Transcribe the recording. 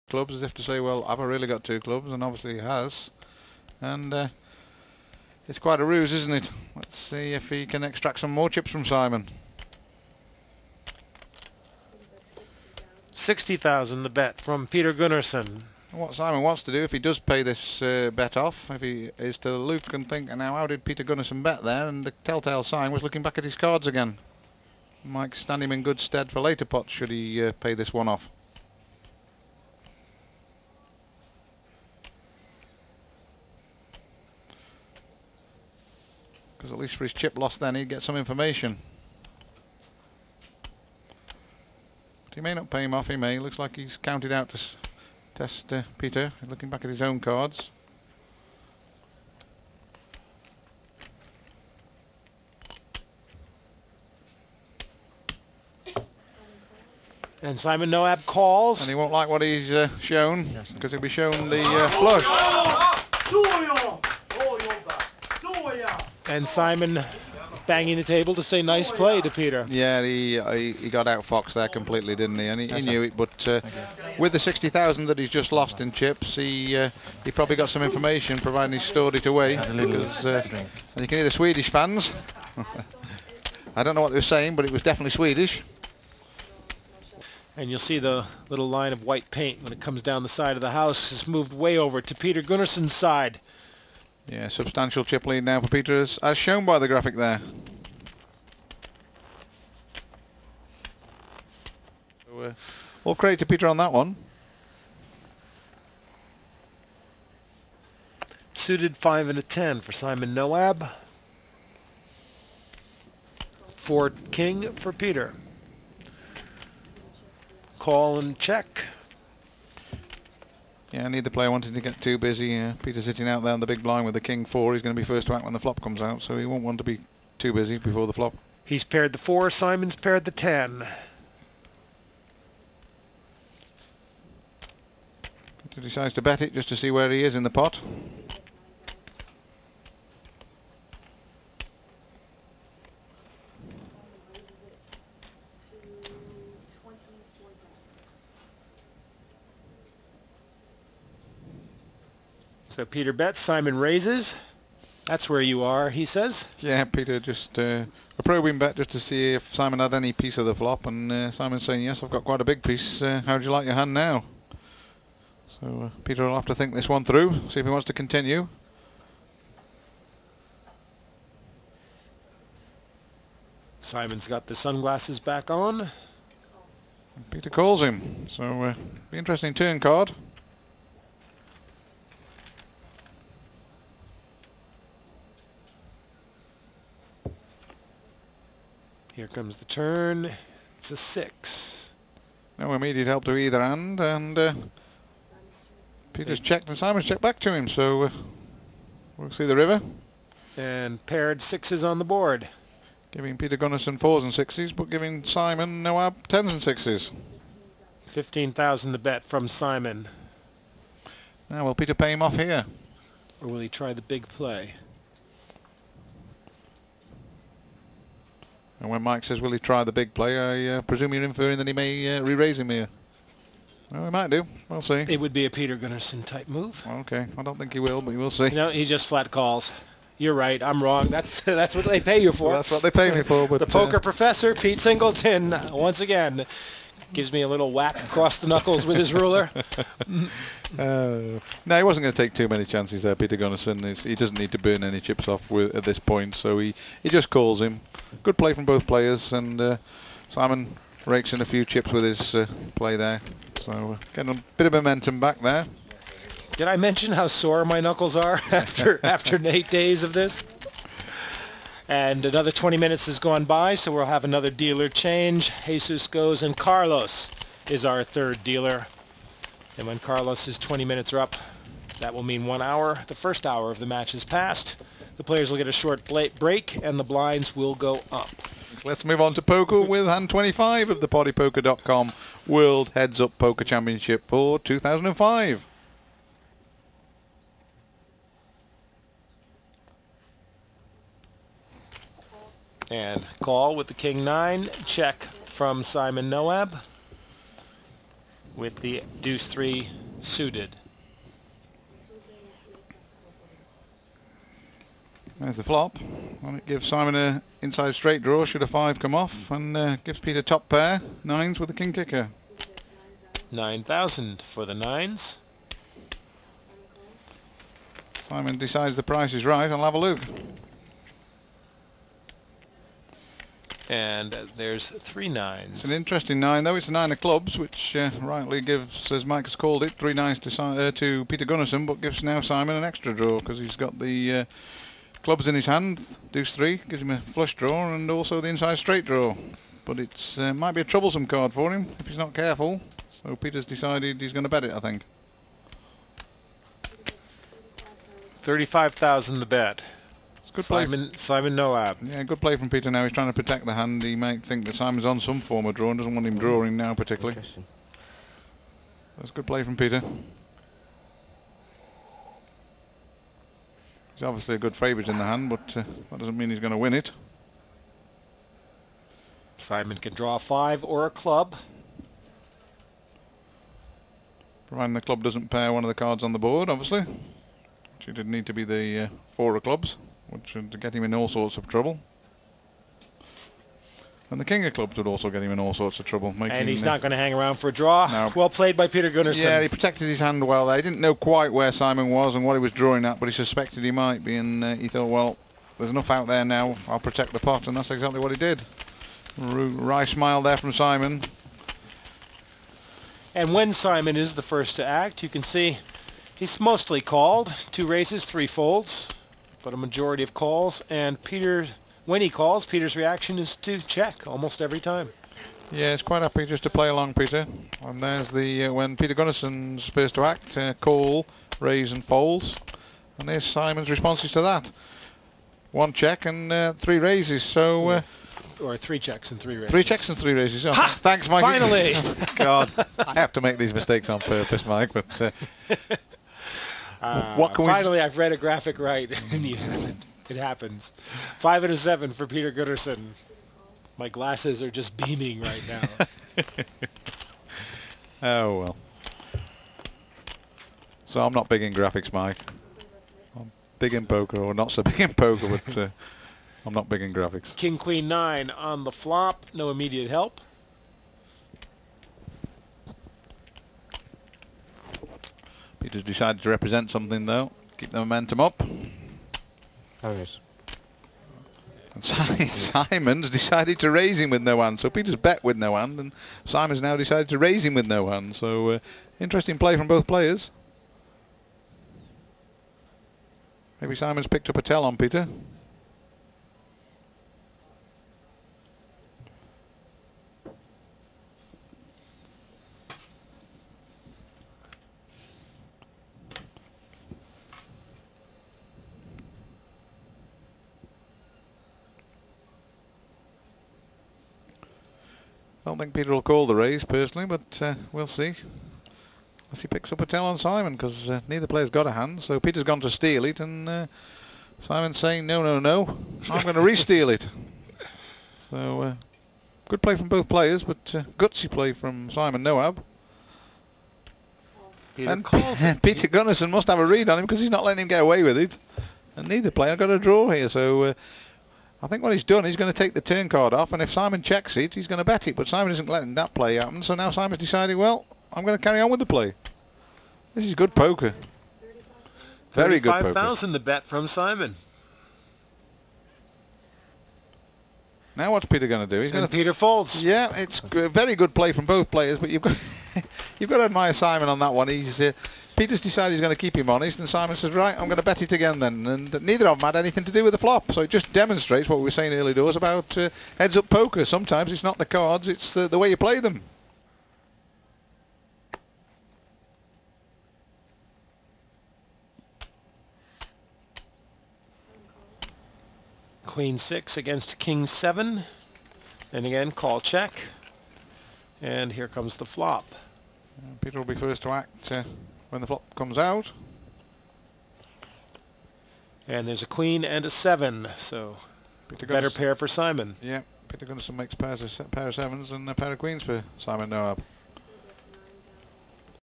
clubs, as if to say, well, have I really got 2 clubs? And obviously he has. And it's quite a ruse, isn't it? Let's see if he can extract some more chips from Simon. 60,000 the bet from Peter Gunnarsson. What Simon wants to do, if he does pay this bet off, if he is to look and think, now how did Peter Gunnarsson bet there? And the telltale sign was looking back at his cards again. Might stand him in good stead for later pots should he pay this one off. Because at least for his chip loss then he'd get some information. But he may not pay him off, he may. Looks like he's counted out to test Peter, looking back at his own cards. And Simon Noab calls. And he won't like what he's shown, because he'll be shown the flush. And Simon banging the table to say nice play to Peter. Yeah, he got outfoxed there completely, didn't he? And he knew it, but with the 60,000 that he's just lost in chips, he probably got some information, providing he's stored it away. Because and you can hear the Swedish fans. I don't know what they were saying, but it was definitely Swedish. And you'll see the little line of white paint when it comes down the side of the house has moved way over to Peter Gunnarsson's side. Yeah, substantial chip lead now for Peter, as shown by the graphic there. So, all credit to Peter on that one. Suited 5 and a 10 for Simon Noab. 4 king for Peter. Call and check. Yeah, neither player wanted to get too busy. Peter sitting out there on the big blind with the king 4. He's going to be first to act when the flop comes out, so he won't want to be too busy before the flop. He's paired the 4, Simon's paired the 10. Peter decides to bet it just to see where he is in the pot. So Peter bets, Simon raises. That's where you are, he says. Yeah, Peter just a probing bet just to see if Simon had any piece of the flop, and Simon's saying, yes, I've got quite a big piece. How would you like your hand now? So Peter will have to think this one through, see if he wants to continue. Simon's got the sunglasses back on. And Peter calls him, so be interesting turn card. Here comes the turn. It's a 6. No immediate help to either hand, and Peter's checked and Simon's checked back to him, so we'll see the river. And paired 6s on the board. Giving Peter Gunnarsson 4s and 6s, but giving Simon Noab 10s and 6s. 15,000 the bet from Simon. Now will Peter pay him off here? Or will he try the big play? And when Mike says, will he try the big play, I presume you're inferring that he may re-raise him here. Well, he might do. We'll see. It would be a Peter Gunnarsson type move. Okay, I don't think he will, but we'll see. No, he just flat calls. You're right, I'm wrong. That's what they pay you for. Well, that's what they pay me for. But the poker professor, Pete Singleton, once again, gives me a little whack across the knuckles with his ruler. No, he wasn't going to take too many chances there, Peter Gunnarsson. He doesn't need to burn any chips off at this point, so he just calls him. Good play from both players, and Simon rakes in a few chips with his play there. So getting a bit of momentum back there. Did I mention how sore my knuckles are after 8 days of this? And another 20 minutes has gone by, so we'll have another dealer change. Jesus goes, and Carlos is our third dealer. And when Carlos's 20 minutes are up, that will mean 1 hour. The first hour of the match is passed. The players will get a short break, and the blinds will go up. Let's move on to poker with hand 25 of the PoddyPoker.com World Heads Up Poker Championship for 2005. And call with the King 9, check from Simon Noab with the Deuce 3 suited. There's the flop. And it gives Simon a inside straight draw should a 5 come off, and gives Peter top pair, 9s with the king kicker. 9,000 for the 9s. Simon decides the price is right. I'll have a look. And there's 3 9s. It's an interesting 9 though. It's a 9 of clubs, which rightly gives, as Mike has called it, 3 9s to Peter Gunnarsson, but gives now Simon an extra draw because he's got the clubs in his hand. Deuce 3 gives him a flush draw and also the inside straight draw. But it's might be a troublesome card for him if he's not careful. So Peter's decided he's going to bet it, I think. 35,000 the bet. It's good play. Simon Noab. Yeah, good play from Peter now. He's trying to protect the hand. He might think that Simon's on some form of draw and doesn't want him drawing now particularly. That's good play from Peter. He's obviously a good favourite in the hand, but that doesn't mean he's going to win it. Simon can draw a 5 or a club. Providing the club doesn't pair one of the cards on the board, obviously. Which it did need to be the 4 of clubs, which would get him in all sorts of trouble. And the king of clubs would also get him in all sorts of trouble. And he's not going to hang around for a draw. No. Well played by Peter Gunnarsson. Yeah, he protected his hand well there. He didn't know quite where Simon was and what he was drawing at, but he suspected he might be, and he thought, well, there's enough out there now, I'll protect the pot, and that's exactly what he did. Wry smile there from Simon. And when Simon is the first to act, you can see he's mostly called. 2 raises, 3 folds, but a majority of calls. And Peter, when he calls, Peter's reaction is to check almost every time. Yeah, it's quite happy just to play along, Peter. And there's the when Peter Gunnarsson's first to act, call, raise and folds. And there's Simon's responses to that. 1 check and 3 raises. So or 3 checks and 3 raises. 3 checks and 3 raises. Oh, thanks, Mike. Finally! God, I have to make these mistakes on purpose, Mike. But what can finally, I've read a graphic right, and it happens. 5 and a 7 for Peter Gunnarsson. My glasses are just beaming right now. Oh well. So I'm not big in graphics, Mike. I'm big in poker, or not so big in poker, but I'm not big in graphics. King, Queen, 9 on the flop. No immediate help. Peter's decided to represent something, though. Keep the momentum up. Oh, yes. And Simon's decided to raise him with no hand. So Peter's bet with no hand, and Simon's now decided to raise him with no hand. So interesting play from both players. Maybe Simon's picked up a tell on Peter. I don't think Peter will call the raise personally, but we'll see. Unless he picks up a tell on Simon, because neither player's got a hand. So Peter's gone to steal it, and Simon's saying, no, no, no, I'm going to re-steal it. So good play from both players, but gutsy play from Simon Noab. And Peter Gunnarsson must have a read on him because he's not letting him get away with it. And neither player got a draw here, so I think what he's done, he's going to take the turn card off, and if Simon checks it, he's going to bet it. But Simon isn't letting that play happen, so now Simon's decided, well, I'm going to carry on with the play. This is good poker. Very good poker. 35,000 the bet from Simon. Now what's Peter going to do? He's going to Peter folds. Yeah, it's a very good play from both players, but you've got you've got to admire Simon on that one. He's Peter's decided he's going to keep him honest, and Simon says, right, I'm going to bet it again then. And neither of them had anything to do with the flop, so it just demonstrates what we were saying early doors about heads-up poker. Sometimes it's not the cards, it's the way you play them. Queen 6 against King 7. And again, call check. And here comes the flop. Peter will be first to act when the flop comes out. And there's a queen and a 7, so better pair for Simon. Yeah, Peter Gunnarsson makes pair of sevens and a pair of queens for Simon Noab.